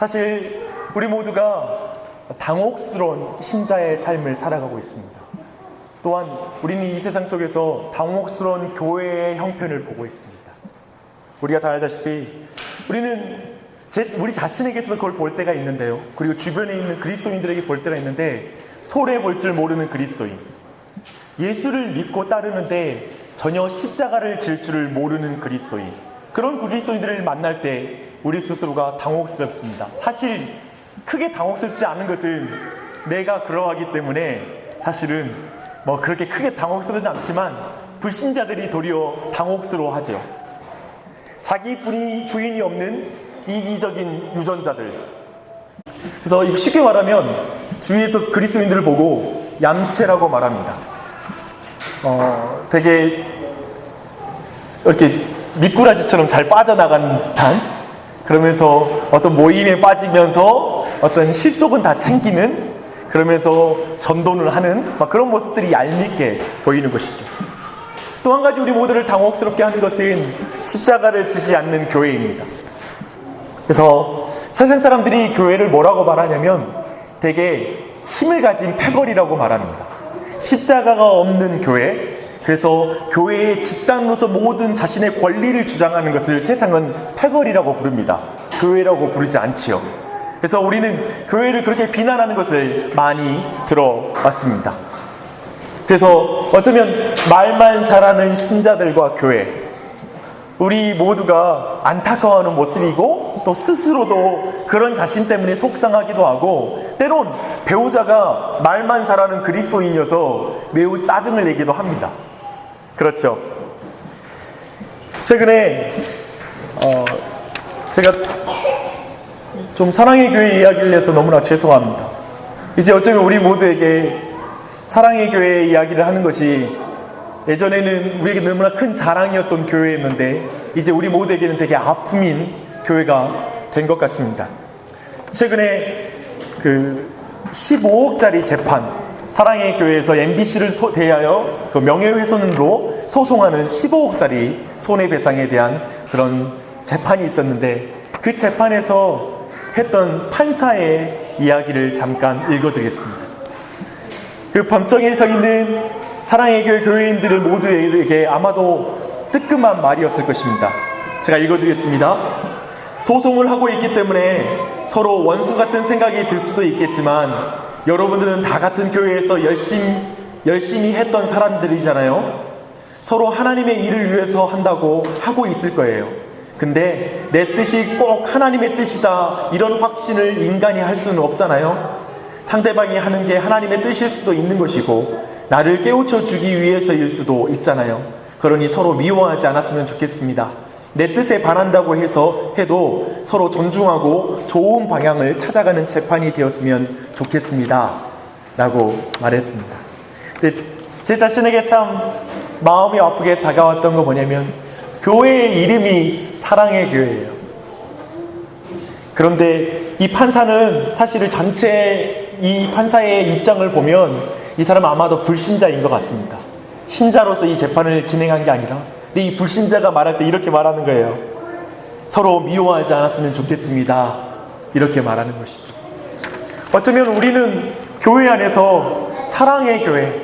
사실 우리 모두가 당혹스러운 신자의 삶을 살아가고 있습니다. 또한 우리는 이 세상 속에서 당혹스러운 교회의 형편을 보고 있습니다. 우리가 다 알다시피 우리는 우리 자신에게서 그걸 볼 때가 있는데요. 그리고 주변에 있는 그리스도인들에게 볼 때가 있는데, 손해 볼 줄 모르는 그리스도인, 예수를 믿고 따르는데 전혀 십자가를 질 줄을 모르는 그리스도인, 그런 그리스도인들을 만날 때 우리 스스로가 당혹스럽습니다. 사실 크게 당혹스럽지 않은 것은 내가 그러하기 때문에 사실은 그렇게 크게 당혹스럽지 않지만, 불신자들이 도리어 당혹스러워하죠. 자기 부인이 없는 이기적인 유전자들. 그래서 쉽게 말하면 주위에서 그리스도인들을 보고 얌체라고 말합니다. 되게 이렇게 미꾸라지처럼 잘 빠져나가는 듯한, 그러면서 어떤 모임에 빠지면서 어떤 실속은 다 챙기는, 그러면서 전도를 하는 그런 모습들이 얄밉게 보이는 것이죠. 또 한 가지 우리 모두를 당혹스럽게 하는 것은 십자가를 지지 않는 교회입니다. 그래서 세상 사람들이 교회를 뭐라고 말하냐면 되게 힘을 가진 패거리라고 말합니다. 십자가가 없는 교회, 그래서 교회의 집단으로서 모든 자신의 권리를 주장하는 것을 세상은 패거리라고 부릅니다. 교회라고 부르지 않지요. 그래서 우리는 교회를 그렇게 비난하는 것을 많이 들어왔습니다. 그래서 어쩌면 말만 잘하는 신자들과 교회, 우리 모두가 안타까워하는 모습이고, 또 스스로도 그런 자신 때문에 속상하기도 하고, 때론 배우자가 말만 잘하는 그리스도인이어서 매우 짜증을 내기도 합니다. 그렇죠. 최근에 제가 좀 사랑의 교회 이야기를 해서 너무나 죄송합니다. 이제 어쩌면 우리 모두에게 사랑의 교회 이야기를 하는 것이 예전에는 우리에게 너무나 큰 자랑이었던 교회였는데, 이제 우리 모두에게는 되게 아픔인 교회가 된 것 같습니다. 최근에 15억짜리 재판, 사랑의 교회에서 MBC를 대하여 명예훼손으로 소송하는 15억짜리 손해배상에 대한 그런 재판이 있었는데, 그 재판에서 했던 판사의 이야기를 잠깐 읽어드리겠습니다. 그 법정에 서 있는 사랑의 교회 교회인들을 모두에게 아마도 뜨끔한 말이었을 것입니다. 제가 읽어드리겠습니다. 소송을 하고 있기 때문에 서로 원수 같은 생각이 들 수도 있겠지만, 여러분들은 다 같은 교회에서 열심히 했던 사람들이잖아요. 서로 하나님의 일을 위해서 한다고 하고 있을 거예요. 근데 내 뜻이 꼭 하나님의 뜻이다, 이런 확신을 인간이 할 수는 없잖아요. 상대방이 하는 게 하나님의 뜻일 수도 있는 것이고, 나를 깨우쳐 주기 위해서일 수도 있잖아요. 그러니 서로 미워하지 않았으면 좋겠습니다. 내 뜻에 반한다고 해도 서로 존중하고 좋은 방향을 찾아가는 재판이 되었으면 좋겠습니다, 라고 말했습니다. 근데 제 자신에게 참 마음이 아프게 다가왔던 건 뭐냐면, 교회의 이름이 사랑의 교회예요. 그런데 이 판사는 사실은 전체 이 판사의 입장을 보면 이 사람은 아마도 불신자인 것 같습니다. 신자로서 이 재판을 진행한 게 아니라, 근데 이 불신자가 말할 때 이렇게 말하는 거예요. 서로 미워하지 않았으면 좋겠습니다, 이렇게 말하는 것이죠. 어쩌면 우리는 교회 안에서 사랑의 교회,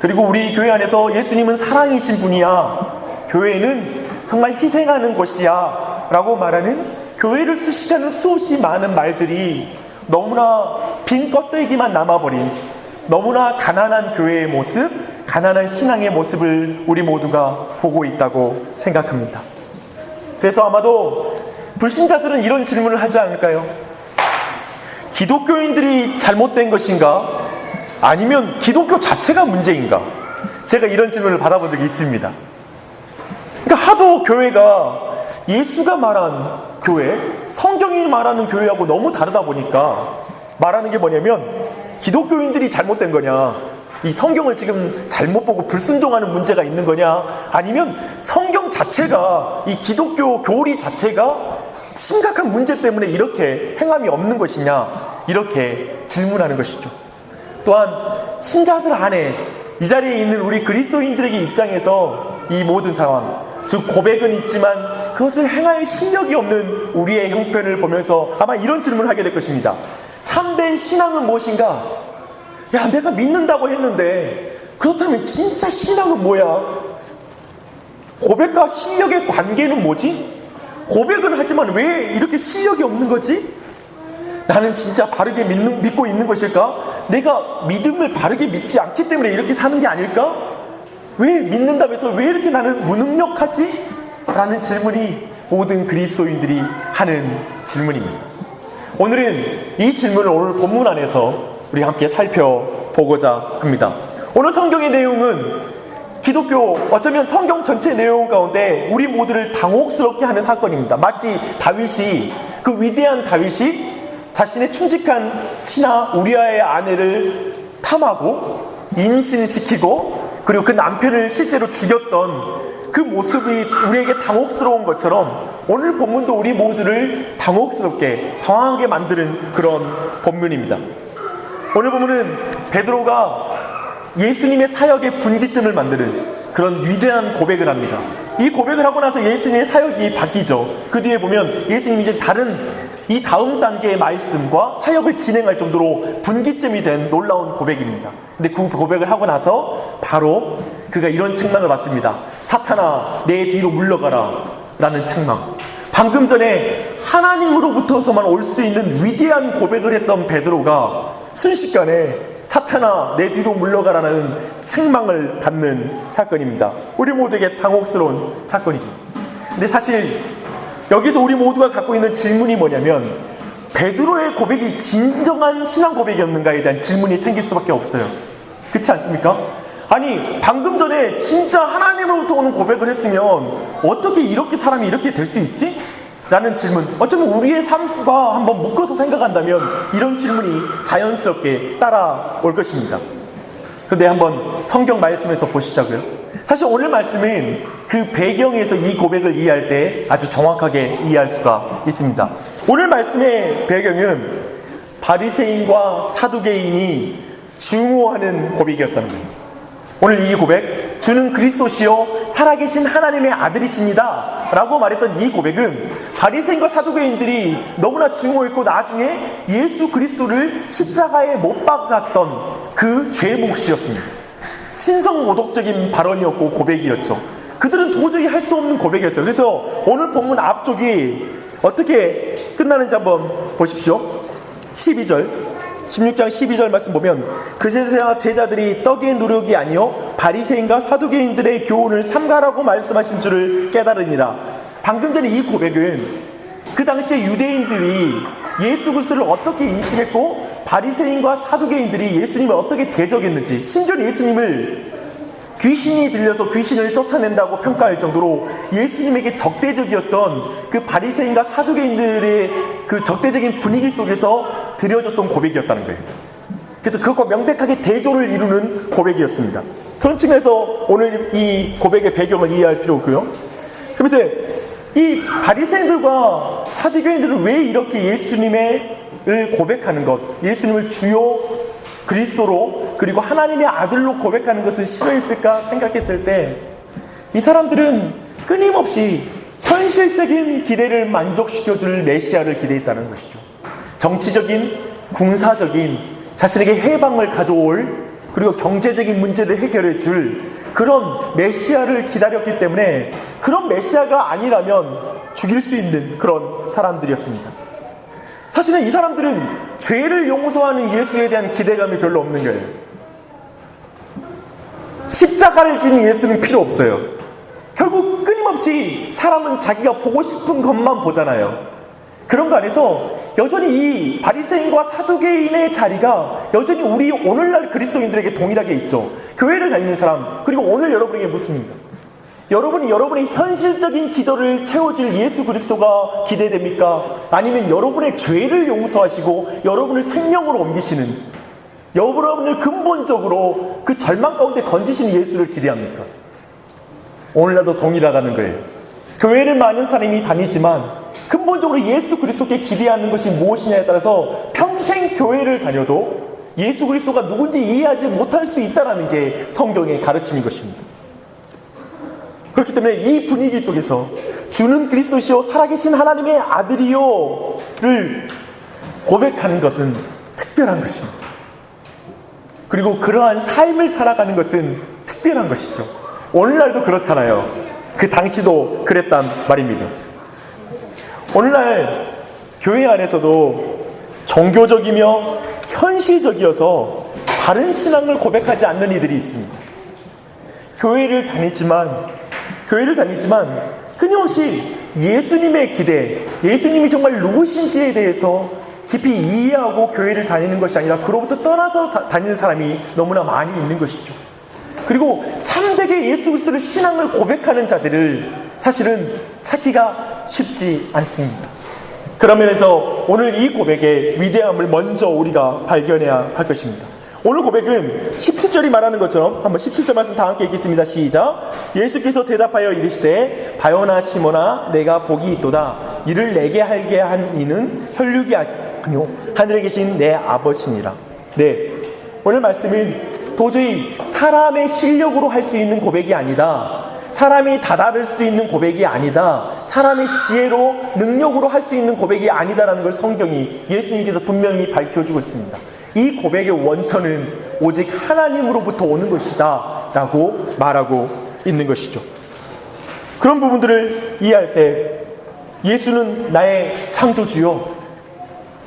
그리고 우리 교회 안에서 예수님은 사랑이신 분이야, 교회는 정말 희생하는 곳이야 라고 말하는, 교회를 수식하는 수없이 많은 말들이 너무나 빈 껍데기만 남아버린, 너무나 가난한 교회의 모습, 가난한 신앙의 모습을 우리 모두가 보고 있다고 생각합니다. 그래서 아마도 불신자들은 이런 질문을 하지 않을까요? 기독교인들이 잘못된 것인가? 아니면 기독교 자체가 문제인가? 제가 이런 질문을 받아본 적이 있습니다. 그러니까 하도 교회가 예수가 말한 교회, 성경이 말하는 교회하고 너무 다르다 보니까 말하는 게 뭐냐면, 기독교인들이 잘못된 거냐, 이 성경을 지금 잘못 보고 불순종하는 문제가 있는 거냐, 아니면 성경 자체가, 이 기독교 교리 자체가 심각한 문제 때문에 이렇게 행함이 없는 것이냐, 이렇게 질문하는 것이죠. 또한 신자들 안에, 이 자리에 있는 우리 그리스도인들에게 입장에서 이 모든 상황, 즉 고백은 있지만 그것을 행할 실력이 없는 우리의 형편을 보면서 아마 이런 질문을 하게 될 것입니다. 참된 신앙은 무엇인가? 야, 내가 믿는다고 했는데 그렇다면 진짜 신앙은 뭐야? 고백과 실력의 관계는 뭐지? 고백은 하지만 왜 이렇게 실력이 없는 거지? 나는 진짜 바르게 믿고 있는 것일까? 내가 믿음을 바르게 믿지 않기 때문에 이렇게 사는 게 아닐까? 왜 믿는다면서 왜 이렇게 나는 무능력하지? 라는 질문이 모든 그리스도인들이 하는 질문입니다. 오늘은 이 질문을 오늘 본문 안에서 우리 함께 살펴보고자 합니다. 오늘 성경의 내용은 기독교 어쩌면 성경 전체 내용 가운데 우리 모두를 당혹스럽게 하는 사건입니다. 마치 다윗이 그 위대한 다윗이 자신의 충직한 신하 우리아의 아내를 탐하고 임신시키고 그리고 그 남편을 실제로 죽였던 그 모습이 우리에게 당혹스러운 것처럼 오늘 본문도 우리 모두를 당혹스럽게 당황하게 만드는 그런 본문입니다. 오늘 본문은 베드로가 예수님의 사역의 분기점을 만드는 그런 위대한 고백을 합니다. 이 고백을 하고 나서 예수님의 사역이 바뀌죠. 그 뒤에 보면 예수님이 이제 이 다음 단계의 말씀과 사역을 진행할 정도로 분기점이 된 놀라운 고백입니다. 근데 그 고백을 하고 나서 바로 그가 이런 책망을 받습니다. 사탄아, 내 뒤로 물러가라 라는 책망. 방금 전에 하나님으로부터서만 올 수 있는 위대한 고백을 했던 베드로가 순식간에 사탄아, 내 뒤로 물러가라는 책망을 받는 사건입니다. 우리 모두에게 당혹스러운 사건이죠. 근데 사실 여기서 우리 모두가 갖고 있는 질문이 뭐냐면 베드로의 고백이 진정한 신앙 고백이었는가에 대한 질문이 생길 수밖에 없어요. 그렇지 않습니까? 아니, 방금 전에 진짜 하나님으로부터 오는 고백을 했으면 어떻게 이렇게 사람이 이렇게 될 수 있지? 라는 질문, 어쩌면 우리의 삶과 한번 묶어서 생각한다면 이런 질문이 자연스럽게 따라올 것입니다. 그런데 한번 성경 말씀에서 보시자고요. 사실 오늘 말씀은 그 배경에서 이 고백을 이해할 때 아주 정확하게 이해할 수가 있습니다. 오늘 말씀의 배경은 바리새인과 사두개인이 증오하는 고백이었다는 거예요. 오늘 이 고백, 주는 그리스도시요 살아계신 하나님의 아들이십니다 라고 말했던 이 고백은 바리새인과 사두개인들이 너무나 증오했고 나중에 예수 그리스도를 십자가에 못 박았던 그 죄의 몫이었습니다. 신성모독적인 발언이었고 고백이었죠. 그들은 도저히 할 수 없는 고백이었어요. 그래서 오늘 본문 앞쪽이 어떻게 끝나는지 한번 보십시오. 16장 12절 말씀 보면 그제서야 제자들이 떡의 누룩이 아니요 바리새인과 사두개인들의 교훈을 삼가라고 말씀하신 줄을 깨달으니라. 방금 전에 이 고백은 그 당시에 유대인들이 예수 그리스도를 어떻게 인식했고 바리새인과 사두개인들이 예수님을 어떻게 대적했는지, 심지어 예수님을 귀신이 들려서 귀신을 쫓아낸다고 평가할 정도로 예수님에게 적대적이었던 그 바리새인과 사두개인들의 그 적대적인 분위기 속에서 드려졌던 고백이었다는 거예요. 그래서 그것과 명백하게 대조를 이루는 고백이었습니다. 그런 측면에서 오늘 이 고백의 배경을 이해할 필요가 있고요. 그래서 이 바리새인들과 사두개인들은 왜 이렇게 예수님을 고백하는 것, 예수님을 주요 그리스도로 그리고 하나님의 아들로 고백하는 것을 싫어했을까 생각했을 때 이 사람들은 끊임없이 현실적인 기대를 만족시켜줄 메시아를 기대했다는 것이죠. 정치적인, 군사적인, 자신에게 해방을 가져올 그리고 경제적인 문제를 해결해 줄 그런 메시아를 기다렸기 때문에 그런 메시아가 아니라면 죽일 수 있는 그런 사람들이었습니다. 사실은 이 사람들은 죄를 용서하는 예수에 대한 기대감이 별로 없는 거예요. 십자가를 지닌 예수는 필요 없어요. 결국 끊임없이 사람은 자기가 보고 싶은 것만 보잖아요. 그런 거 안에서 여전히 이 바리새인과 사두개인의 자리가 여전히 우리 오늘날 그리스도인들에게 동일하게 있죠. 교회를 다니는 사람, 그리고 오늘 여러분에게 묻습니다. 여러분이 여러분의 현실적인 기도를 채워줄 예수 그리스도가 기대됩니까? 아니면 여러분의 죄를 용서하시고 여러분을 생명으로 옮기시는, 여러분을 근본적으로 그 절망 가운데 건지시는 예수를 기대합니까? 오늘날도 동일하다는 거예요. 교회를 많은 사람이 다니지만 근본적으로 예수 그리스도께 기대하는 것이 무엇이냐에 따라서 평생 교회를 다녀도 예수 그리스도가 누군지 이해하지 못할 수 있다는 게 성경의 가르침인 것입니다. 그렇기 때문에 이 분위기 속에서 주는 그리스도시요 살아계신 하나님의 아들이요를 고백하는 것은 특별한 것입니다. 그리고 그러한 삶을 살아가는 것은 특별한 것이죠. 오늘날도 그렇잖아요. 그 당시도 그랬단 말입니다. 오늘날 교회 안에서도 종교적이며 현실적이어서 바른 신앙을 고백하지 않는 이들이 있습니다. 교회를 다니지만 끊임없이 예수님의 기대, 예수님이 정말 누구신지에 대해서 깊이 이해하고 교회를 다니는 것이 아니라 그로부터 떠나서 다니는 사람이 너무나 많이 있는 것이죠. 그리고 참되게 예수 그리스도를 신앙을 고백하는 자들을 사실은 찾기가 쉽지 않습니다. 그런 면에서 오늘 이 고백의 위대함을 먼저 우리가 발견해야 할 것입니다. 오늘 고백은 17절이 말하는 것처럼 한번 17절 말씀 다 함께 읽겠습니다. 시작. 예수께서 대답하여 이르시되 바요나 시몬아 내가 복이 있도다. 이를 내게 하게 한 이는 혈육이 아니요 하늘에 계신 내 아버지니라. 네, 오늘 말씀은 도저히 사람의 실력으로 할 수 있는 고백이 아니다. 사람이 다다를 수 있는 고백이 아니다. 사람의 지혜로 능력으로 할 수 있는 고백이 아니다라는 걸 성경이 예수님께서 분명히 밝혀주고 있습니다. 이 고백의 원천은 오직 하나님으로부터 오는 것이다 라고 말하고 있는 것이죠. 그런 부분들을 이해할 때 예수는 나의 창조주요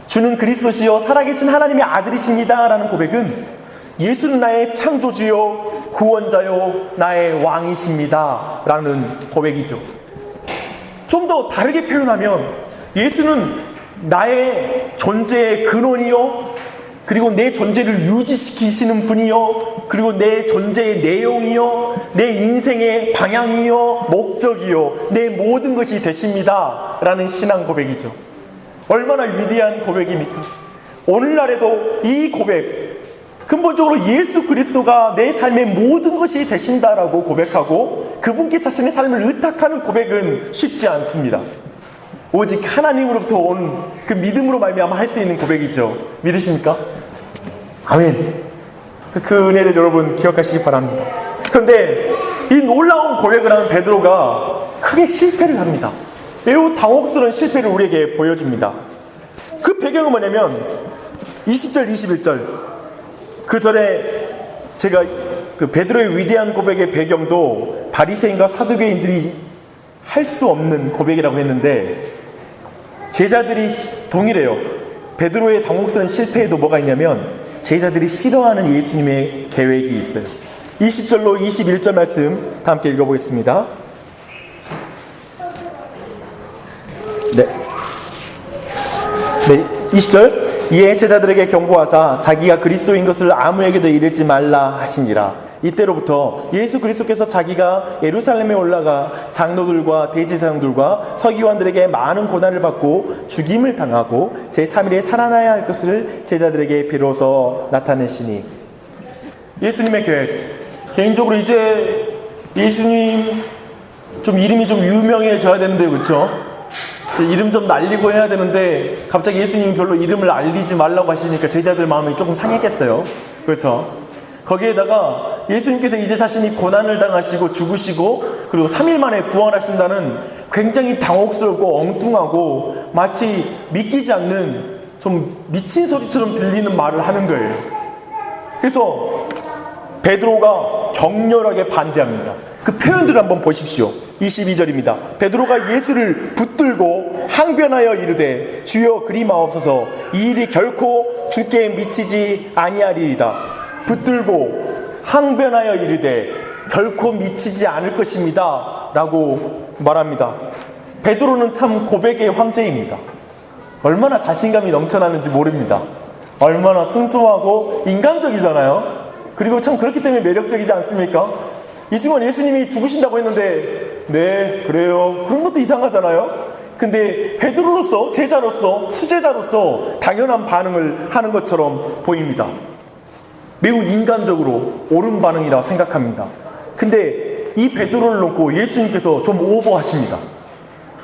주는 그리스도시요 살아계신 하나님의 아들이십니다 라는 고백은 예수는 나의 창조주요 구원자요 나의 왕이십니다 라는 고백이죠. 좀 더 다르게 표현하면 예수는 나의 존재의 근원이요 그리고 내 존재를 유지시키시는 분이요 그리고 내 존재의 내용이요 내 인생의 방향이요 목적이요 내 모든 것이 되십니다 라는 신앙 고백이죠. 얼마나 위대한 고백입니까? 오늘날에도 이 고백 근본적으로 예수 그리스도가 내 삶의 모든 것이 되신다라고 고백하고 그분께 자신의 삶을 의탁하는 고백은 쉽지 않습니다. 오직 하나님으로부터 온 그 믿음으로 말미암아 할 수 있는 고백이죠. 믿으십니까? 아멘. 그래서 그 은혜를 여러분 기억하시기 바랍니다. 그런데 이 놀라운 고백을 하는 베드로가 크게 실패를 합니다. 매우 당혹스러운 실패를 우리에게 보여줍니다. 그 배경은 뭐냐면 20절 21절 그 전에 제가 그 베드로의 위대한 고백의 배경도 바리새인과 사두개인들이 할 수 없는 고백이라고 했는데 제자들이 동일해요. 베드로의 당혹스러운 실패에도 뭐가 있냐면 제자들이 싫어하는 예수님의 계획이 있어요. 20절로 21절 말씀 다 함께 읽어보겠습니다. 네, 20절. 이에 제자들에게 경고하사 자기가 그리스도인 것을 아무에게도 이르지 말라 하시니라. 이때로부터 예수 그리스도께서 자기가 예루살렘에 올라가 장로들과 대제사장들과 서기관들에게 많은 고난을 받고 죽임을 당하고 제3일에 살아나야 할 것을 제자들에게 비로소 나타내시니. 예수님의 계획, 개인적으로 이제 예수님 좀 이름이 좀 유명해져야 되는데 그렇죠? 이름 좀 날리고 해야 되는데 갑자기 예수님이 별로 이름을 알리지 말라고 하시니까 제자들 마음이 조금 상했겠어요. 그렇죠? 거기에다가 예수님께서 이제 자신이 고난을 당하시고 죽으시고 그리고 3일 만에 부활하신다는 굉장히 당혹스럽고 엉뚱하고 마치 믿기지 않는 좀 미친 소리처럼 들리는 말을 하는 거예요. 그래서 베드로가 격렬하게 반대합니다. 그 표현들을 한번 보십시오. 22절입니다. 베드로가 예수를 붙들고 항변하여 이르되 주여 그리 마옵소서 이 일이 결코 주께 미치지 아니하리이다. 붙들고 항변하여 이르되 결코 미치지 않을 것입니다 라고 말합니다. 베드로는 참 고백의 황제입니다. 얼마나 자신감이 넘쳐나는지 모릅니다. 얼마나 순수하고 인간적이잖아요. 그리고 참 그렇기 때문에 매력적이지 않습니까? 이 순간 예수님이 죽으신다고 했는데 네 그래요 그런 것도 이상하잖아요. 근데 베드로로서 제자로서 수제자로서 당연한 반응을 하는 것처럼 보입니다. 매우 인간적으로 옳은 반응이라 생각합니다. 근데 이 베드로를 놓고 예수님께서 좀 오버하십니다.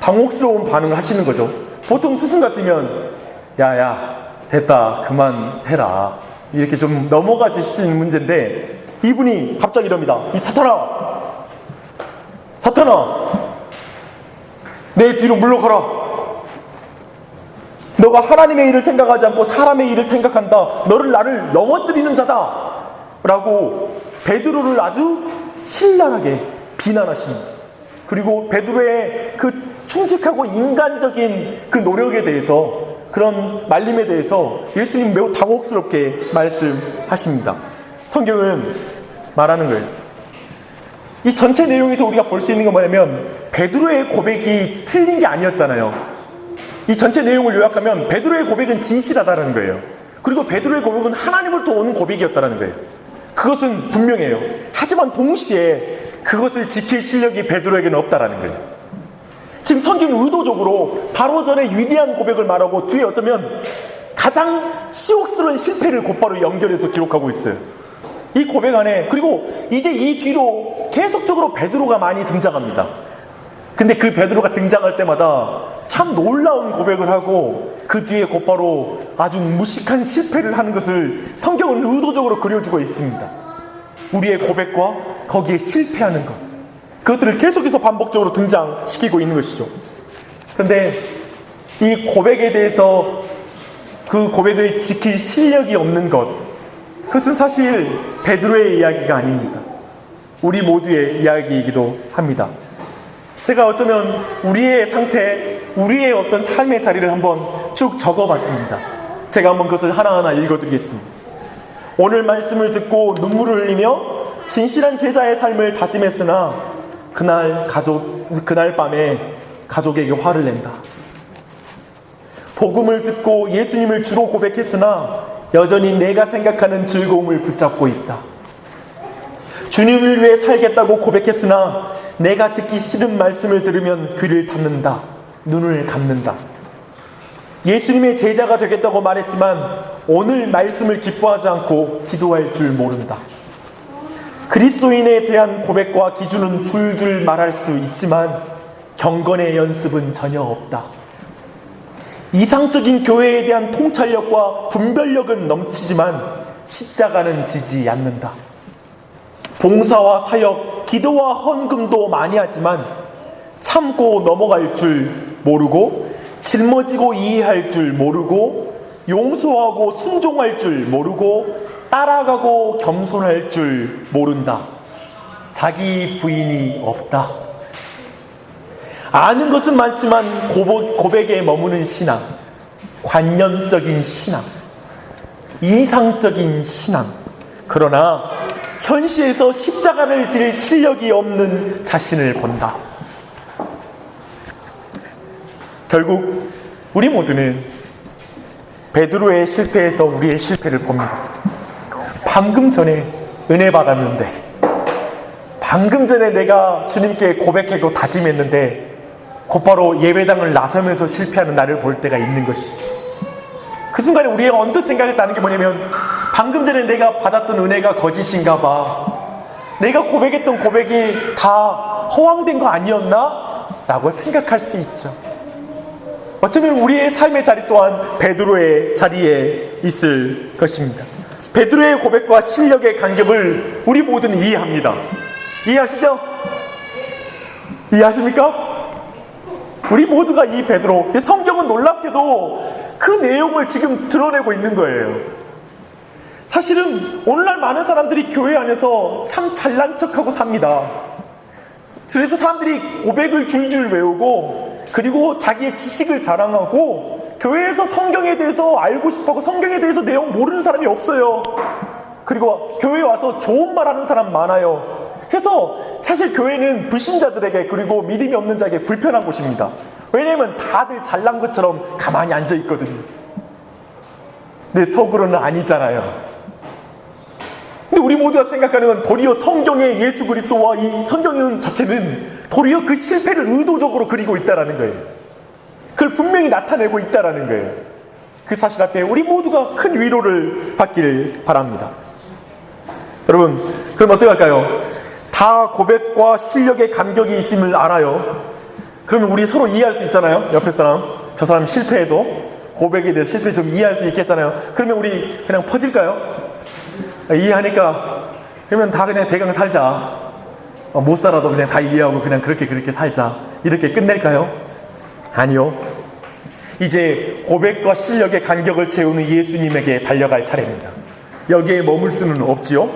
당혹스러운 반응을 하시는 거죠. 보통 스승 같으면 야야 됐다 그만해라 이렇게 좀 넘어가 주시는 문제인데 이분이 갑자기 이럽니다. 이 사탄아 내 뒤로 물러가라. 너가 하나님의 일을 생각하지 않고 사람의 일을 생각한다. 나를 넘어뜨리는 자다. 라고 베드로를 아주 신랄하게 비난하십니다. 그리고 베드로의 그 충직하고 인간적인 그 노력에 대해서, 그런 말림에 대해서 예수님 매우 당혹스럽게 말씀하십니다. 성경은 말하는 거예요. 이 전체 내용에서 우리가 볼 수 있는 건 뭐냐면, 베드로의 고백이 틀린 게 아니었잖아요. 이 전체 내용을 요약하면 베드로의 고백은 진실하다는 거예요. 그리고 베드로의 고백은 하나님으로부터 오는 고백이었다는 거예요. 그것은 분명해요. 하지만 동시에 그것을 지킬 실력이 베드로에게는 없다라는 거예요. 지금 성경은 의도적으로 바로 전에 위대한 고백을 말하고 뒤에 어쩌면 가장 치욕스러운 실패를 곧바로 연결해서 기록하고 있어요. 이 고백 안에. 그리고 이제 이 뒤로 계속적으로 베드로가 많이 등장합니다. 근데 그 베드로가 등장할 때마다 참 놀라운 고백을 하고 그 뒤에 곧바로 아주 무식한 실패를 하는 것을 성경은 의도적으로 그려주고 있습니다. 우리의 고백과 거기에 실패하는 것, 그것들을 계속해서 반복적으로 등장시키고 있는 것이죠. 그런데 이 고백에 대해서, 그 고백을 지킬 실력이 없는 것, 그것은 사실 베드로의 이야기가 아닙니다. 우리 모두의 이야기이기도 합니다. 제가 어쩌면 우리의 상태, 우리의 어떤 삶의 자리를 한번 쭉 적어봤습니다. 제가 한번 그것을 하나하나 읽어드리겠습니다. 오늘 말씀을 듣고 눈물을 흘리며 진실한 제자의 삶을 다짐했으나 그날 밤에 가족에게 화를 낸다. 복음을 듣고 예수님을 주로 고백했으나 여전히 내가 생각하는 즐거움을 붙잡고 있다. 주님을 위해 살겠다고 고백했으나 내가 듣기 싫은 말씀을 들으면 귀를 닫는다. 눈을 감는다. 예수님의 제자가 되겠다고 말했지만 오늘 말씀을 기뻐하지 않고 기도할 줄 모른다. 그리스도인에 대한 고백과 기준은 줄줄 말할 수 있지만 경건의 연습은 전혀 없다. 이상적인 교회에 대한 통찰력과 분별력은 넘치지만 십자가는 지지 않는다. 봉사와 사역, 기도와 헌금도 많이 하지만 참고 넘어갈 줄 모르고, 짊어지고 이해할 줄 모르고, 용서하고 순종할 줄 모르고, 따라가고 겸손할 줄 모른다. 자기 부인이 없다. 아는 것은 많지만 고백에 머무는 신앙, 관념적인 신앙, 이상적인 신앙. 그러나 현실에서 십자가를 질 실력이 없는 자신을 본다. 결국 우리 모두는 베드로의 실패에서 우리의 실패를 봅니다. 방금 전에 은혜 받았는데, 방금 전에 내가 주님께 고백하고 다짐했는데 곧바로 예배당을 나서면서 실패하는 나를 볼 때가 있는 것이죠. 그 순간에 우리가 언뜻 생각했다는 게 뭐냐면, 방금 전에 내가 받았던 은혜가 거짓인가 봐, 내가 고백했던 고백이 다 허황된 거 아니었나? 라고 생각할 수 있죠. 어쩌면 우리의 삶의 자리 또한 베드로의 자리에 있을 것입니다. 베드로의 고백과 실력의 간격을 우리 모두는 이해합니다. 이해하시죠? 이해하십니까? 우리 모두가 이 베드로, 성경은 놀랍게도 그 내용을 지금 드러내고 있는 거예요. 사실은 오늘날 많은 사람들이 교회 안에서 참 잘난 척하고 삽니다. 그래서 사람들이 고백을 줄줄 외우고, 그리고 자기의 지식을 자랑하고, 교회에서 성경에 대해서 알고 싶어하고 성경에 대해서 내용 모르는 사람이 없어요. 그리고 교회에 와서 좋은 말 하는 사람 많아요. 그래서 사실 교회는 불신자들에게, 그리고 믿음이 없는 자에게 불편한 곳입니다. 왜냐하면 다들 잘난 것처럼 가만히 앉아 있거든요. 근데 속으로는 아니잖아요. 근데 우리 모두가 생각하는 건 도리어 성경의 예수 그리스도와 이 성경 자체는 도리어 그 실패를 의도적으로 그리고 있다라는 거예요. 그걸 분명히 나타내고 있다라는 거예요. 그 사실 앞에 우리 모두가 큰 위로를 받기를 바랍니다. 여러분, 그럼 어떡할까요? 다 고백과 실력의 간격이 있음을 알아요. 그러면 우리 서로 이해할 수 있잖아요. 옆에 사람, 저 사람 실패해도 고백에 대해 실패 좀 이해할 수 있겠잖아요. 그러면 우리 그냥 퍼질까요? 이해하니까 그러면 다 그냥 대강 살자. 못 살아도 그냥 다 이해하고 그냥 그렇게 살자. 이렇게 끝낼까요? 아니요. 이제 고백과 실력의 간격을 채우는 예수님에게 달려갈 차례입니다. 여기에 머물 수는 없지요.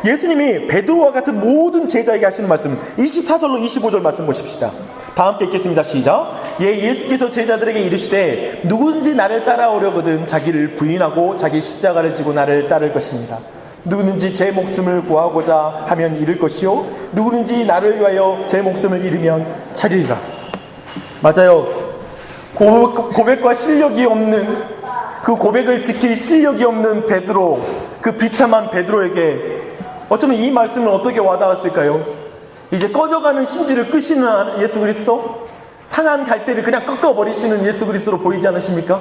예수님이 베드로와 같은 모든 제자에게 하시는 말씀 24절로 25절 말씀 보십시다. 다 함께 읽겠습니다. 시작. 예수께서 제자들에게 이르시되 누구든지 나를 따라오려거든 자기를 부인하고 자기 십자가를 지고 나를 따를 것입니다. 누구든지 제 목숨을 구하고자 하면 잃을 것이요 누구든지 나를 위하여 제 목숨을 잃으면 찾으리라. 맞아요. 고백과 실력이 없는, 그 고백을 지킬 실력이 없는 베드로, 그 비참한 베드로에게 어쩌면 이 말씀은 어떻게 와닿았을까요? 이제 꺼져가는 심지를 끄시는 예수 그리스도, 상한 갈대를 그냥 꺾어버리시는 예수 그리스도로 보이지 않으십니까?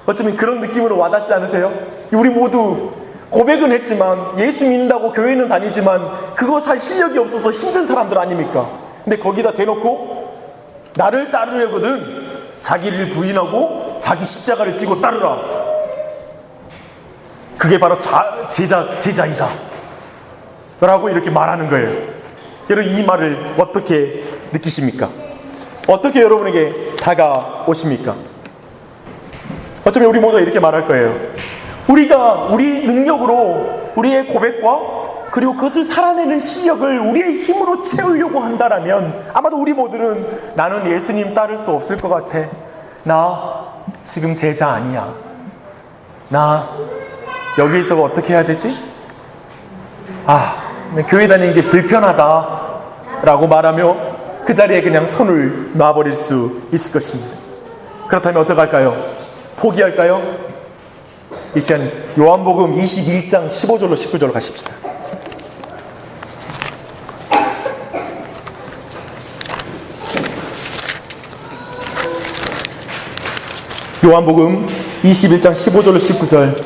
어쩌면 그런 느낌으로 와닿지 않으세요? 우리 모두 고백은 했지만, 예수 믿는다고 교회는 다니지만 그거 살 실력이 없어서 힘든 사람들 아닙니까? 근데 거기다 대놓고 나를 따르려거든 자기를 부인하고 자기 십자가를 지고 따르라. 그게 바로 제자이다 라고 이렇게 말하는 거예요. 여러분, 이 말을 어떻게 느끼십니까? 어떻게 여러분에게 다가오십니까? 어쩌면 우리 모두가 이렇게 말할 거예요. 우리가 우리 능력으로 우리의 고백과 그리고 그것을 살아내는 실력을 우리의 힘으로 채우려고 한다라면 아마도 우리 모두는 나는 예수님 따를 수 없을 것 같아. 나 지금 제자 아니야. 나 여기서 어떻게 해야 되지? 교회 다니는 게 불편하다 라고 말하며 그 자리에 그냥 손을 놔버릴 수 있을 것입니다. 그렇다면 어떡할까요? 포기할까요? 이 시간 요한복음 21장 15절로 19절로 가십시다. 요한복음 21장 15절로 19절.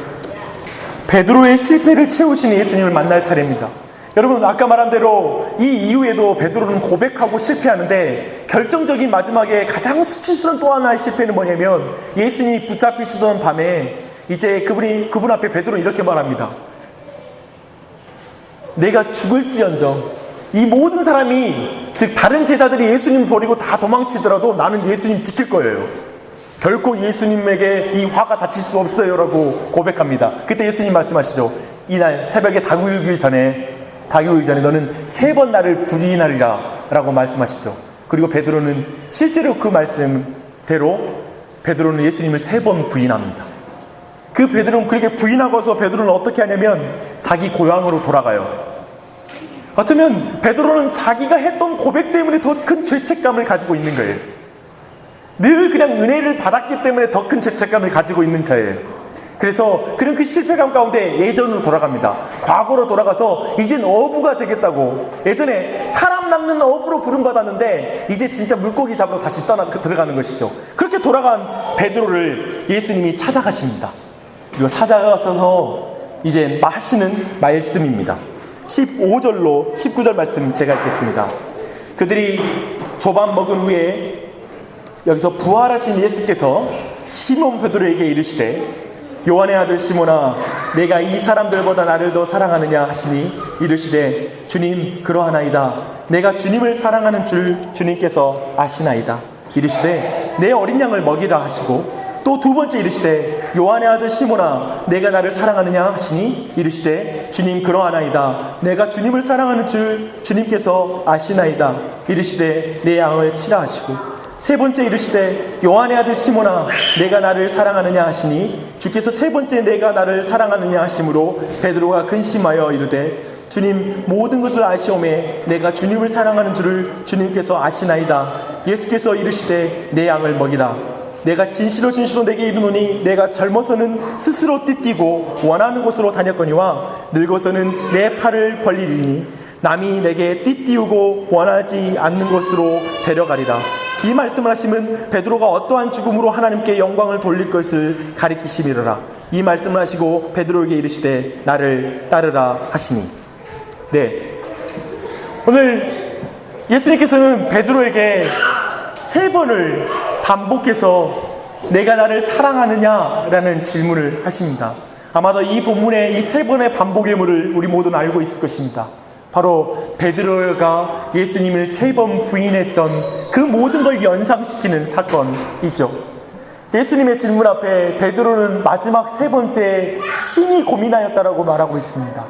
베드로의 실패를 채우시는 예수님을 만날 차례입니다. 여러분, 아까 말한 대로 이 이후에도 베드로는 고백하고 실패하는데 결정적인 마지막에 가장 수치스러운 또 하나의 실패는 뭐냐면, 예수님이 붙잡히시던 밤에 이제 그분 앞에 베드로는 이렇게 말합니다. 내가 죽을지언정, 이 모든 사람이, 즉 다른 제자들이 예수님 버리고 다 도망치더라도 나는 예수님 지킬 거예요. 결코 예수님에게 이 화가 닥칠 수 없어요 라고 고백합니다. 그때 예수님 말씀하시죠. 이날 새벽에 닭 울기 전에 너는 3번 나를 부인하리라 라고 말씀하시죠. 그리고 베드로는 실제로 그 말씀대로 베드로는 예수님을 3번 부인합니다. 그 베드로는 그렇게 부인하고서 베드로는 어떻게 하냐면 자기 고향으로 돌아가요. 어쩌면 베드로는 자기가 했던 고백 때문에 더 큰 죄책감을 가지고 있는 거예요. 늘 그냥 은혜를 받았기 때문에 더 큰 죄책감을 가지고 있는 자예요. 그래서 그는 그 실패감 가운데 예전으로 돌아갑니다. 과거로 돌아가서 이젠 어부가 되겠다고, 예전에 사람 낚는 어부로 부름받았는데 이제 진짜 물고기 잡으러 다시 들어가는 것이죠. 그렇게 돌아간 베드로를 예수님이 찾아가십니다. 그리고 찾아가셔서 이제 하시는 말씀입니다. 15절로 19절 말씀 제가 읽겠습니다. 그들이 조반 먹은 후에 여기서 부활하신 예수께서 시몬 베드로에게 이르시되 요한의 아들 시몬아, 내가 이 사람들보다 나를 더 사랑하느냐 하시니 이르시되 주님, 그러하나이다. 내가 주님을 사랑하는 줄 주님께서 아시나이다. 이르시되 내 어린 양을 먹이라 하시고, 또 두 번째 이르시되 요한의 아들 시몬아, 내가 나를 사랑하느냐 하시니 이르시되 주님, 그러하나이다. 내가 주님을 사랑하는 줄 주님께서 아시나이다. 이르시되 내 양을 치라 하시고, 세 번째 이르시되 요한의 아들 시몬아, 내가 나를 사랑하느냐 하시니 주께서 세 번째 내가 나를 사랑하느냐 하심으로 베드로가 근심하여 이르되 주님, 모든 것을 아시오매 내가 주님을 사랑하는 줄을 주님께서 아시나이다. 예수께서 이르시되 내 양을 먹이라. 내가 진실로 내게 이르노니 내가 젊어서는 스스로 띠띠고 원하는 곳으로 다녔거니와 늙어서는 내 팔을 벌리리니 남이 내게 띠띠우고 원하지 않는 곳으로 데려가리라. 이 말씀을 하시면 베드로가 어떠한 죽음으로 하나님께 영광을 돌릴 것을 가리키심이로라. 이 말씀을 하시고 베드로에게 이르시되 나를 따르라 하시니. 오늘 예수님께서는 베드로에게 3번을 반복해서 내가 나를 사랑하느냐라는 질문을 하십니다. 아마도 이 본문의 이 3번의 반복의 물을 우리 모두는 알고 있을 것입니다. 바로 베드로가 예수님을 3번 부인했던 그 모든 걸 연상시키는 사건이죠. 예수님의 질문 앞에 베드로는 마지막 3번째 심히 고민하였다라고 말하고 있습니다.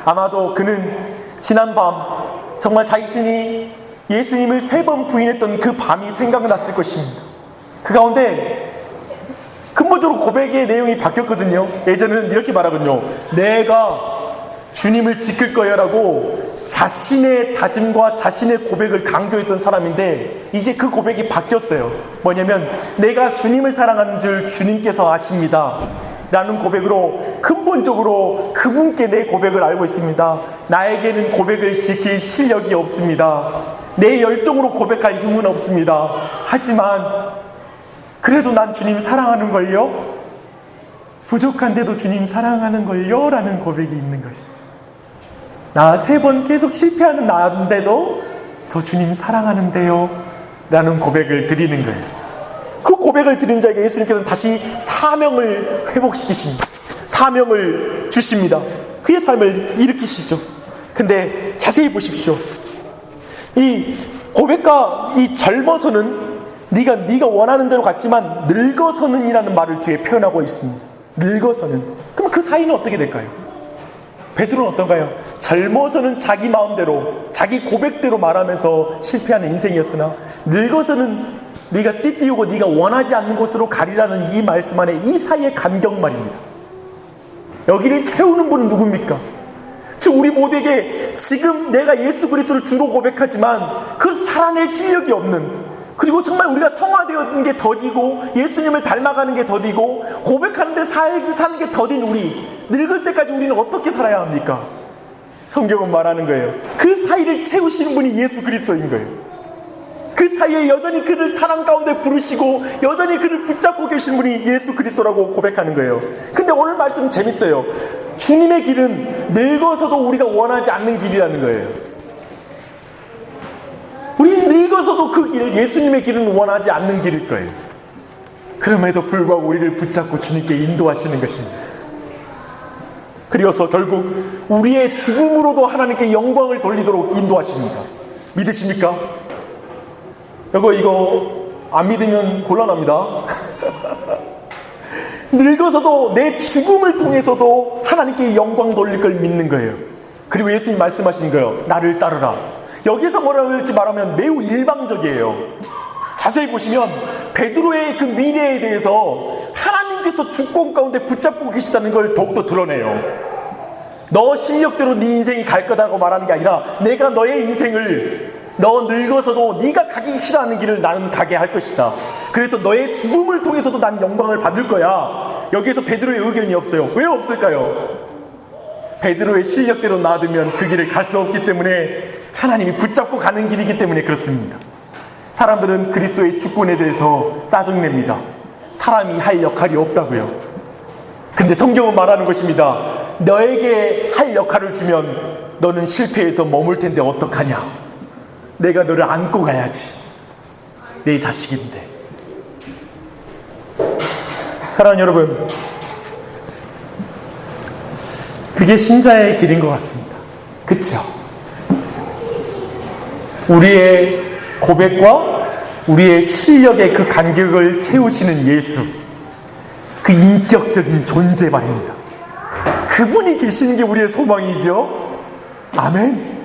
아마도 그는 지난밤 정말 자신이 예수님을 3번 부인했던 그 밤이 생각났을 것입니다. 그 가운데 근본적으로 고백의 내용이 바뀌었거든요. 예전에는 이렇게 말하거든요. 내가 주님을 지킬 거야 라고 자신의 다짐과 자신의 고백을 강조했던 사람인데 이제 그 고백이 바뀌었어요. 뭐냐면 내가 주님을 사랑하는 줄 주님께서 아십니다 라는 고백으로 근본적으로 그분께 내 고백을 알고 있습니다. 나에게는 고백을 지킬 실력이 없습니다. 내 열정으로 고백할 힘은 없습니다. 하지만 그래도 난 주님 사랑하는 걸요, 부족한데도 주님 사랑하는 걸요 라는 고백이 있는 것이죠. 나 3번 계속 실패하는 나인데도 저 주님 사랑하는데요 라는 고백을 드리는 거예요. 그 고백을 드린 자에게 예수님께서는 다시 사명을 회복시키십니다. 사명을 주십니다. 그의 삶을 일으키시죠. 근데 자세히 보십시오. 이 고백과 이 젊어서는 네가 원하는 대로 갔지만 늙어서는 이라는 말을 뒤에 표현하고 있습니다. 늙어서는. 그럼 그 사이는 어떻게 될까요? 베드로는 어떤가요? 젊어서는 자기 마음대로 자기 고백대로 말하면서 실패하는 인생이었으나 늙어서는 네가 띠띠우고 네가 원하지 않는 곳으로 가리라는 이 말씀 안에 이 사이의 간격 말입니다. 여기를 채우는 분은 누굽니까? 즉 우리 모두에게 지금 내가 예수 그리스도를 주로 고백하지만 그걸 살아낼 실력이 없는, 그리고 정말 우리가 성화되었는 게 더디고 예수님을 닮아가는 게 더디고 고백하는데 사는 게 더딘 우리, 늙을 때까지 우리는 어떻게 살아야 합니까? 성경은 말하는 거예요. 그 사이를 채우시는 분이 예수 그리스도인 거예요. 그 사이에 여전히 그를 사랑 가운데 부르시고 여전히 그를 붙잡고 계신 분이 예수 그리스도라고 고백하는 거예요. 근데 오늘 말씀은 재밌어요. 주님의 길은 늙어서도 우리가 원하지 않는 길이라는 거예요. 우리는 늙어서도 그 길, 예수님의 길은 원하지 않는 길일 거예요. 그럼에도 불구하고 우리를 붙잡고 주님께 인도하시는 것입니다. 그리고서 결국 우리의 죽음으로도 하나님께 영광을 돌리도록 인도하십니다. 믿으십니까? 이거 안 믿으면 곤란합니다. 늙어서도 내 죽음을 통해서도 하나님께 영광 돌릴 걸 믿는 거예요. 그리고 예수님 말씀하신 거예요. 나를 따르라. 여기서 뭐라고 할지 말하면 매우 일방적이에요. 자세히 보시면 베드로의 그 미래에 대해서 하나님께서 주권 가운데 붙잡고 계시다는 걸 더욱더 드러내요. 너 실력대로 네 인생이 갈 거다라고 말하는 게 아니라 내가 너의 인생을, 너 늙어서도 네가 가기 싫어하는 길을 나는 가게 할 것이다. 그래서 너의 죽음을 통해서도 난 영광을 받을 거야. 여기에서 베드로의 의견이 없어요. 왜 없을까요? 베드로의 실력대로 놔두면 그 길을 갈 수 없기 때문에 하나님이 붙잡고 가는 길이기 때문에 그렇습니다. 사람들은 그리스도의 주권에 대해서 짜증냅니다. 사람이 할 역할이 없다고요. 근데 성경은 말하는 것입니다. 너에게 할 역할을 주면 너는 실패해서 머물 텐데 어떡하냐? 내가 너를 안고 가야지. 내 자식인데. 사랑하는 여러분, 그게 신자의 길인 것 같습니다. 그렇죠? 우리의 고백과 우리의 실력의 그 간격을 채우시는 예수, 그 인격적인 존재 말입니다. 그분이 계시는 게 우리의 소망이죠. 아멘.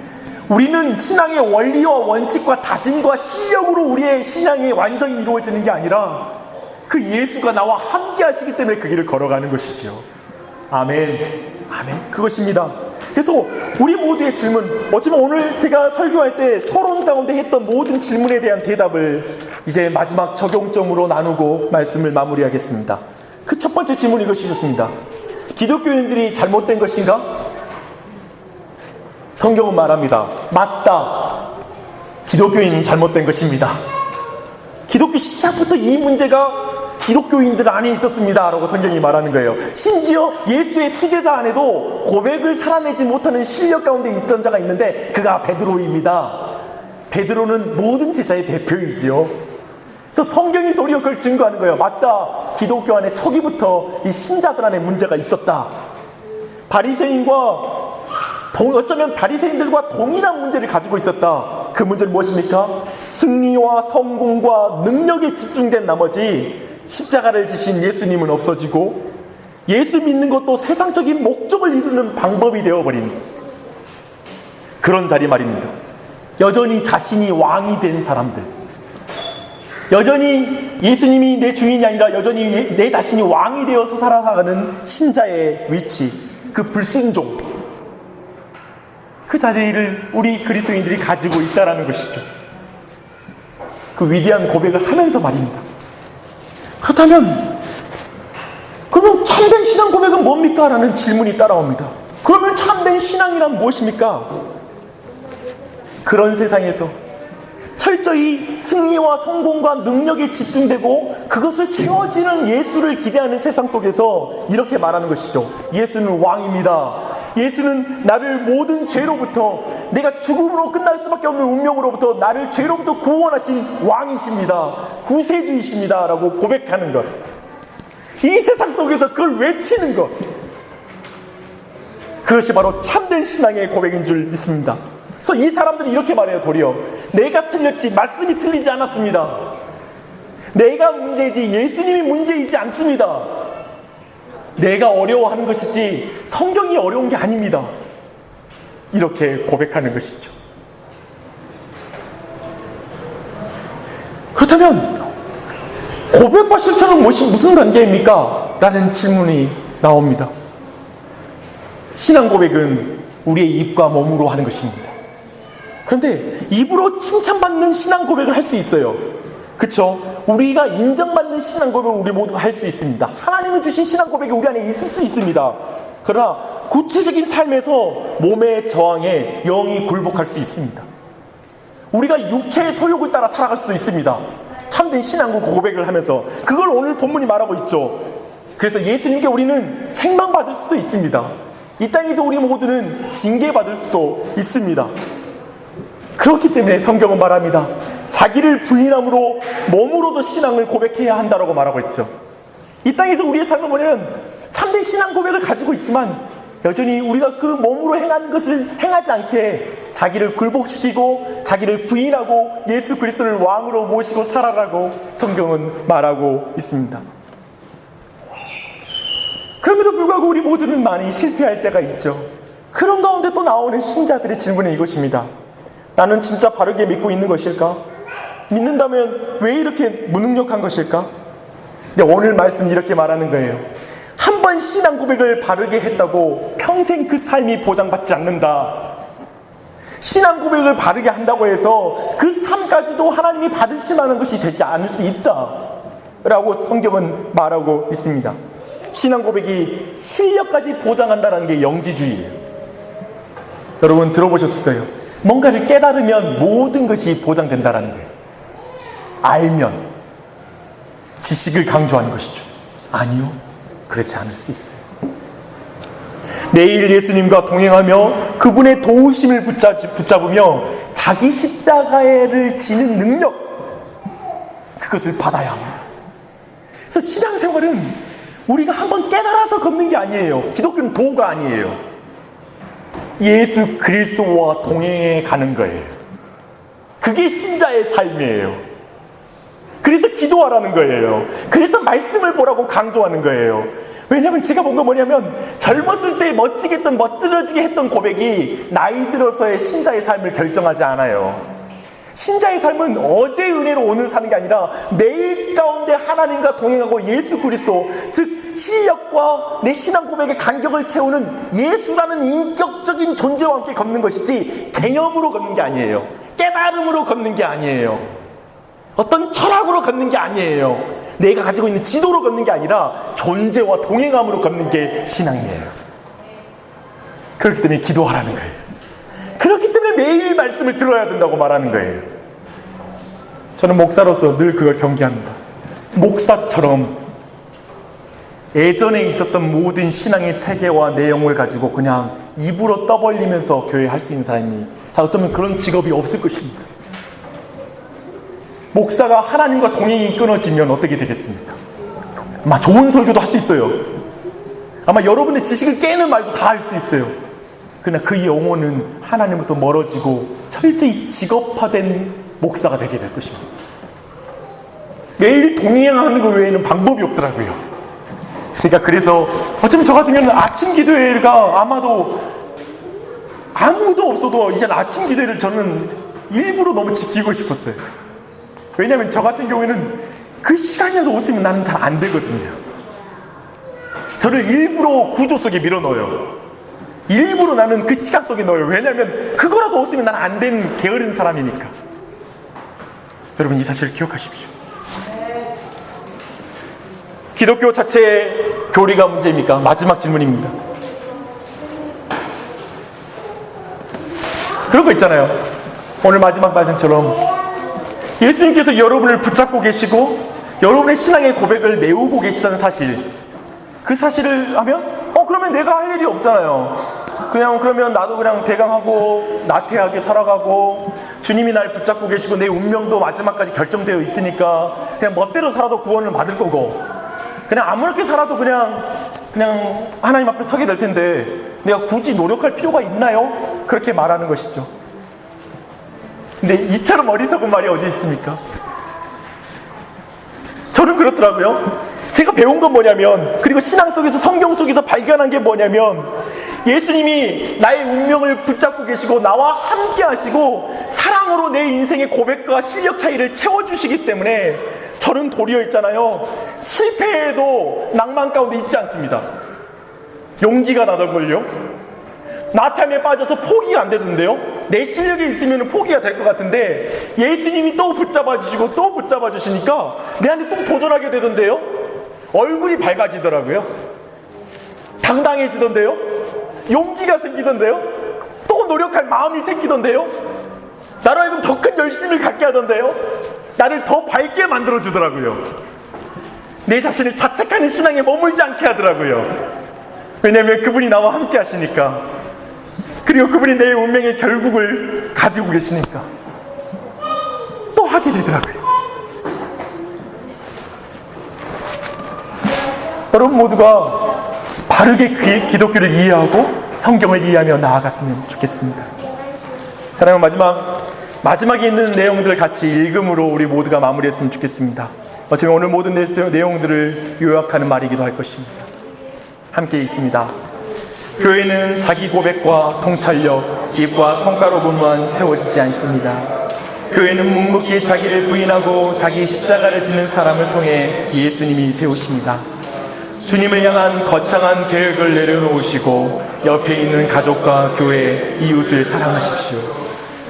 우리는 신앙의 원리와 원칙과 다짐과 실력으로 우리의 신앙의 완성이 이루어지는 게 아니라 그 예수가 나와 함께 하시기 때문에 그 길을 걸어가는 것이죠. 아멘. 아멘. 그것입니다. 그래서 우리 모두의 질문, 어쩌면 오늘 제가 설교할 때 서론 가운데 했던 모든 질문에 대한 대답을 이제 마지막 적용점으로 나누고 말씀을 마무리하겠습니다. 그 첫 번째 질문 이것이었습니다. 기독교인들이 잘못된 것인가? 성경은 말합니다. 맞다. 기독교인이 잘못된 것입니다. 기독교 시작부터 이 문제가 기독교인들 안에 있었습니다 라고 성경이 말하는 거예요. 심지어 예수의 수제자 안에도 고백을 살아내지 못하는 실력 가운데 있던 자가 있는데 그가 베드로입니다. 베드로는 모든 제자의 대표이지요. 그래서 성경이 도리어 그걸 증거하는 거예요. 맞다. 기독교 안에 초기부터 이 신자들 안에 문제가 있었다. 바리새인과 어쩌면 바리새인들과 동일한 문제를 가지고 있었다. 그 문제는 무엇입니까? 승리와 성공과 능력에 집중된 나머지 십자가를 지신 예수님은 없어지고 예수 믿는 것도 세상적인 목적을 이루는 방법이 되어버린 그런 자리 말입니다. 여전히 자신이 왕이 된 사람들, 여전히 예수님이 내 주인이 아니라 여전히 내 자신이 왕이 되어서 살아가는 신자의 위치, 그 불순종, 그 자리를 우리 그리스도인들이 가지고 있다는 것이죠. 그 위대한 고백을 하면서 말입니다. 그렇다면 그러면 참된 신앙 고백은 뭡니까? 라는 질문이 따라옵니다. 그러면 참된 신앙이란 무엇입니까? 그런 세상에서 철저히 승리와 성공과 능력에 집중되고 그것을 채워지는 예수를 기대하는 세상 속에서 이렇게 말하는 것이죠. 예수는 왕입니다. 예수는 나를 모든 죄로부터, 내가 죽음으로 끝날 수밖에 없는 운명으로부터 나를 죄로부터 구원하신 왕이십니다. 구세주이십니다. 라고 고백하는 것. 이 세상 속에서 그걸 외치는 것. 그것이 바로 참된 신앙의 고백인 줄 믿습니다. 그래서 이 사람들이 이렇게 말해요. 도리어 내가 틀렸지 말씀이 틀리지 않았습니다. 내가 문제이지 예수님이 문제이지 않습니다. 내가 어려워하는 것이지 성경이 어려운 게 아닙니다. 이렇게 고백하는 것이죠. 그렇다면 고백과 실천은 무슨 관계입니까? 라는 질문이 나옵니다. 신앙 고백은 우리의 입과 몸으로 하는 것입니다. 그런데 입으로 칭찬받는 신앙 고백을 할 수 있어요. 그쵸? 우리가 인정받는 신앙 고백을 우리 모두 할 수 있습니다. 하나님이 주신 신앙 고백이 우리 안에 있을 수 있습니다. 그러나 구체적인 삶에서 몸의 저항에 영이 굴복할 수 있습니다. 우리가 육체의 소욕을 따라 살아갈 수도 있습니다. 참된 신앙 고백을 하면서 그걸 오늘 본문이 말하고 있죠. 그래서 예수님께 우리는 책망받을 수도 있습니다. 이 땅에서 우리 모두는 징계받을 수도 있습니다. 그렇기 때문에 성경은 말합니다. 자기를 부인함으로 몸으로도 신앙을 고백해야 한다고 말하고 있죠. 이 땅에서 우리의 삶을 보면 참된 신앙 고백을 가지고 있지만 여전히 우리가 그 몸으로 행하는 것을 행하지 않게 자기를 굴복시키고 자기를 부인하고 예수 그리스도를 왕으로 모시고 살아가고 성경은 말하고 있습니다. 그럼에도 불구하고 우리 모두는 많이 실패할 때가 있죠. 그런 가운데 또 나오는 신자들의 질문은 이것입니다. 나는 진짜 바르게 믿고 있는 것일까? 믿는다면 왜 이렇게 무능력한 것일까? 근데 오늘 말씀 이렇게 말하는 거예요. 한 번 신앙 고백을 바르게 했다고 평생 그 삶이 보장받지 않는다. 신앙 고백을 바르게 한다고 해서 그 삶까지도 하나님이 받으실 만한 것이 되지 않을 수 있다 라고 성경은 말하고 있습니다. 신앙 고백이 실력까지 보장한다는 게 영지주의예요. 여러분 들어보셨을 거예요. 뭔가를 깨달으면 모든 것이 보장된다는 거예요. 알면 지식을 강조하는 것이죠. 아니요, 그렇지 않을 수 있어요. 매일 예수님과 동행하며 그분의 도우심을 붙잡으며 자기 십자가를 지는 능력, 그것을 받아야 합니다. 그래서 신앙생활은 우리가 한번 깨달아서 걷는 게 아니에요. 기독교는 도가 아니에요. 예수 그리스도와 동행해 가는 거예요. 그게 신자의 삶이에요. 그래서 기도하라는 거예요. 그래서 말씀을 보라고 강조하는 거예요. 왜냐하면 제가 본 건 뭐냐면 젊었을 때 멋지게 했던 멋들어지게 했던 고백이 나이 들어서의 신자의 삶을 결정하지 않아요. 신자의 삶은 어제 은혜로 오늘 사는 게 아니라 내일 가운데 하나님과 동행하고 예수 그리스도, 즉 실력과 내 신앙 고백의 간격을 채우는 예수라는 인격적인 존재와 함께 걷는 것이지 개념으로 걷는 게 아니에요. 깨달음으로 걷는 게 아니에요. 어떤 철학으로 걷는 게 아니에요. 내가 가지고 있는 지도로 걷는 게 아니라 존재와 동행함으로 걷는 게 신앙이에요. 그렇기 때문에 기도하라는 거예요. 그렇기 때문에 매일 말씀을 들어야 된다고 말하는 거예요. 저는 목사로서 늘 그걸 경계합니다. 목사처럼 예전에 있었던 모든 신앙의 체계와 내용을 가지고 그냥 입으로 떠벌리면서 교회 할 수 있는 사람이 어쩌면 그런 직업이 없을 것입니다. 목사가 하나님과 동행이 끊어지면 어떻게 되겠습니까? 아마 좋은 설교도 할 수 있어요. 아마 여러분의 지식을 깨는 말도 다 할 수 있어요. 그러나 그 영혼은 하나님으로부터 멀어지고 철저히 직업화된 목사가 되게 될 것입니다. 매일 동행하는 것 외에는 방법이 없더라고요. 제가 그래서 어쩌면 저 같은 경우는 아침 기도회가 아마도 아무도 없어도 이제 아침 기도회를 저는 일부러 너무 지키고 싶었어요. 왜냐하면 저 같은 경우에는 그 시간이라도 없으면 나는 잘 안 되거든요. 저를 일부러 구조 속에 밀어넣어요. 일부러 나는 그 시간 속에 넣어요. 왜냐하면 그거라도 없으면 나는 안 되는 게으른 사람이니까. 여러분, 이 사실을 기억하십시오. 기독교 자체의 교리가 문제입니까? 마지막 질문입니다. 그런 거 있잖아요. 오늘 마지막 말씀처럼 예수님께서 여러분을 붙잡고 계시고 여러분의 신앙의 고백을 메우고 계시다는 사실, 그 사실을 하면 그러면 내가 할 일이 없잖아요. 그러면 나도 그냥 대강하고 나태하게 살아가고 주님이 날 붙잡고 계시고 내 운명도 마지막까지 결정되어 있으니까 그냥 멋대로 살아도 구원을 받을 거고, 그냥 아무렇게 살아도 그냥 하나님 앞에 서게 될 텐데 내가 굳이 노력할 필요가 있나요? 그렇게 말하는 것이죠. 근데 이처럼 어리석은 말이 어디 있습니까? 저는 그렇더라고요. 제가 배운 건 뭐냐면, 그리고 신앙 속에서 성경 속에서 발견한 게 뭐냐면, 예수님이 나의 운명을 붙잡고 계시고 나와 함께 하시고 사랑으로 내 인생의 고백과 실력 차이를 채워주시기 때문에 저는 도리어 있잖아요, 실패해도 낭만 가운데 있지 않습니다. 용기가 나더걸요. 나태함에 빠져서 포기가 안 되던데요. 내 실력이 있으면 포기가 될 것 같은데 예수님이 또 붙잡아 주시고 또 붙잡아 주시니까 내한테 또 도전하게 되던데요. 얼굴이 밝아지더라고요. 당당해지던데요. 용기가 생기던데요. 또 노력할 마음이 생기던데요. 나로 하여금 더 큰 열심을 갖게 하던데요. 나를 더 밝게 만들어 주더라고요. 내 자신을 자책하는 신앙에 머물지 않게 하더라고요. 왜냐하면 그분이 나와 함께 하시니까, 그리고 그분이 내 운명의 결국을 가지고 계시니까 또 하게 되더라고요. 여러분 모두가 바르게 기독교를 이해하고 성경을 이해하며 나아갔으면 좋겠습니다. 사랑하는 마지막에 있는 내용들을 같이 읽음으로 우리 모두가 마무리했으면 좋겠습니다. 어쩌면 오늘 모든 내용들을 요약하는 말이기도 할 것입니다. 함께 읽습니다. 교회는 자기 고백과 통찰력, 입과 성과로 분만 세워지지 않습니다. 교회는 묵묵히 자기를 부인하고 자기 십자가를 지는 사람을 통해 예수님이 세우십니다. 주님을 향한 거창한 계획을 내려놓으시고 옆에 있는 가족과 교회, 이웃을 사랑하십시오.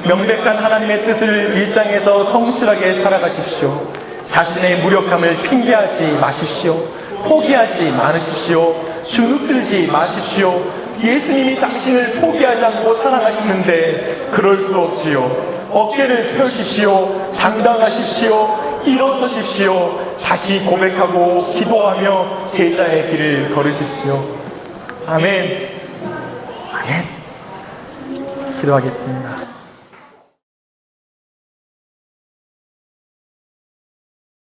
명백한 하나님의 뜻을 일상에서 성실하게 살아가십시오. 자신의 무력함을 핑계하지 마십시오. 포기하지 마십시오. 주눅들지 마십시오. 예수님이 당신을 포기하지 않고 사랑하시는데 그럴 수 없지요. 어깨를 펴십시오. 당당하십시오. 일어서십시오. 다시 고백하고 기도하며 제자의 길을 걸으십시오. 아멘. 아멘. 기도하겠습니다.